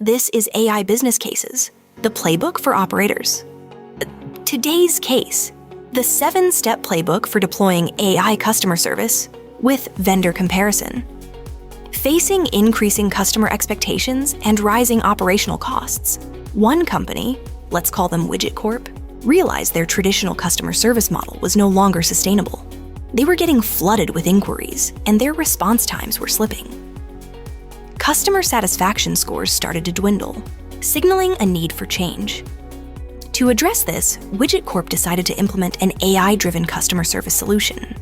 This is AI Business Cases, the playbook for operators. Today's case, the 7-step playbook for deploying AI customer service with vendor comparison. Facing increasing customer expectations and rising operational costs, one company, let's call them WidgetCorp, realized their traditional customer service model was no longer sustainable. They were getting flooded with inquiries, and their response times were slipping. Customer satisfaction scores started to dwindle, signaling a need for change. To address this, WidgetCorp decided to implement an AI-driven customer service solution.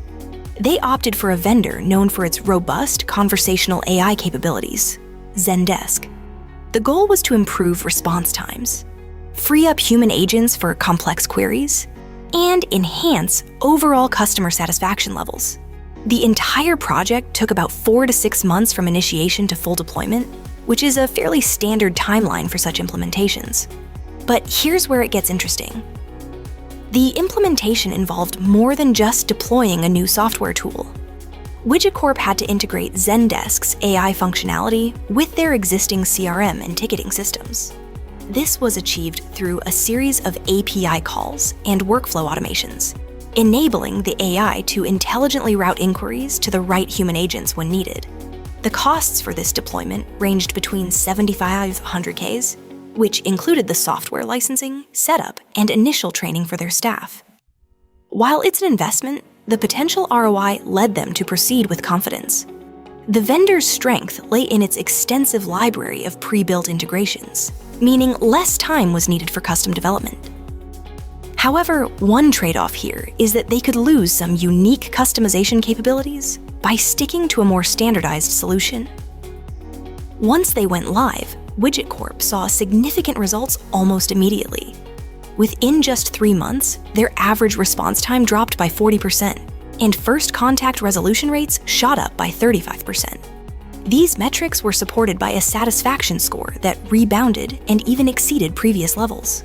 They opted for a vendor known for its robust conversational AI capabilities, Zendesk. The goal was to improve response times, free up human agents for complex queries, and enhance overall customer satisfaction levels. The entire project took about 4 to 6 months from initiation to full deployment, which is a fairly standard timeline for such implementations. But here's where it gets interesting. The implementation involved more than just deploying a new software tool. WidgetCorp had to integrate Zendesk's AI functionality with their existing CRM and ticketing systems. This was achieved through a series of API calls and workflow automations, enabling the AI to intelligently route inquiries to the right human agents when needed. The costs for this deployment ranged between $7,500, which included the software licensing, setup, and initial training for their staff. While it's an investment, the potential ROI led them to proceed with confidence. The vendor's strength lay in its extensive library of pre-built integrations, meaning less time was needed for custom development. However, one trade-off here is that they could lose some unique customization capabilities by sticking to a more standardized solution. Once they went live, WidgetCorp saw significant results almost immediately. Within just 3 months, their average response time dropped by 40%, and first contact resolution rates shot up by 35%. These metrics were supported by a satisfaction score that rebounded and even exceeded previous levels.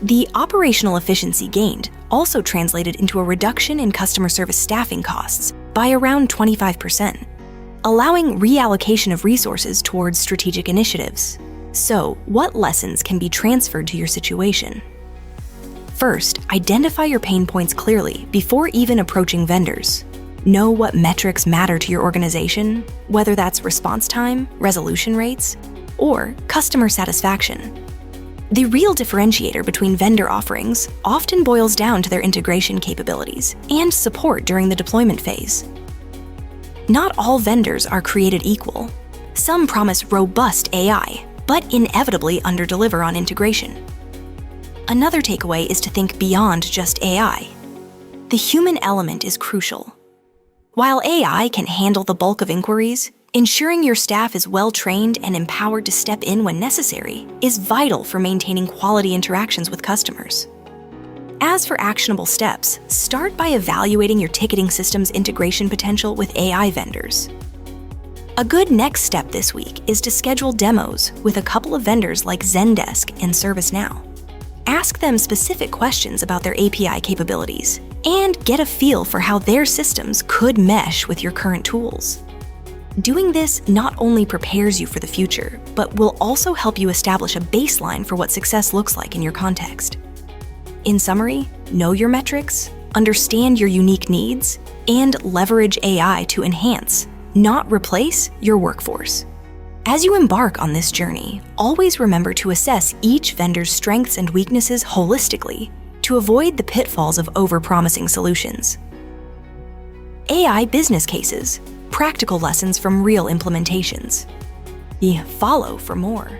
The operational efficiency gained also translated into a reduction in customer service staffing costs by around 25%. Allowing reallocation of resources towards strategic initiatives. So, what lessons can be transferred to your situation? First, identify your pain points clearly before even approaching vendors. Know what metrics matter to your organization, whether that's response time, resolution rates, or customer satisfaction. The real differentiator between vendor offerings often boils down to their integration capabilities and support during the deployment phase. Not all vendors are created equal. Some promise robust AI, but inevitably underdeliver on integration. Another takeaway is to think beyond just AI. The human element is crucial. While AI can handle the bulk of inquiries, ensuring your staff is well-trained and empowered to step in when necessary is vital for maintaining quality interactions with customers. As for actionable steps, start by evaluating your ticketing system's integration potential with AI vendors. A good next step this week is to schedule demos with a couple of vendors like Zendesk and ServiceNow. Ask them specific questions about their API capabilities and get a feel for how their systems could mesh with your current tools. Doing this not only prepares you for the future, but will also help you establish a baseline for what success looks like in your context. In summary, know your metrics, understand your unique needs, and leverage AI to enhance, not replace, your workforce. As you embark on this journey, always remember to assess each vendor's strengths and weaknesses holistically to avoid the pitfalls of overpromising solutions. AI business cases, practical lessons from real implementations. Follow for more.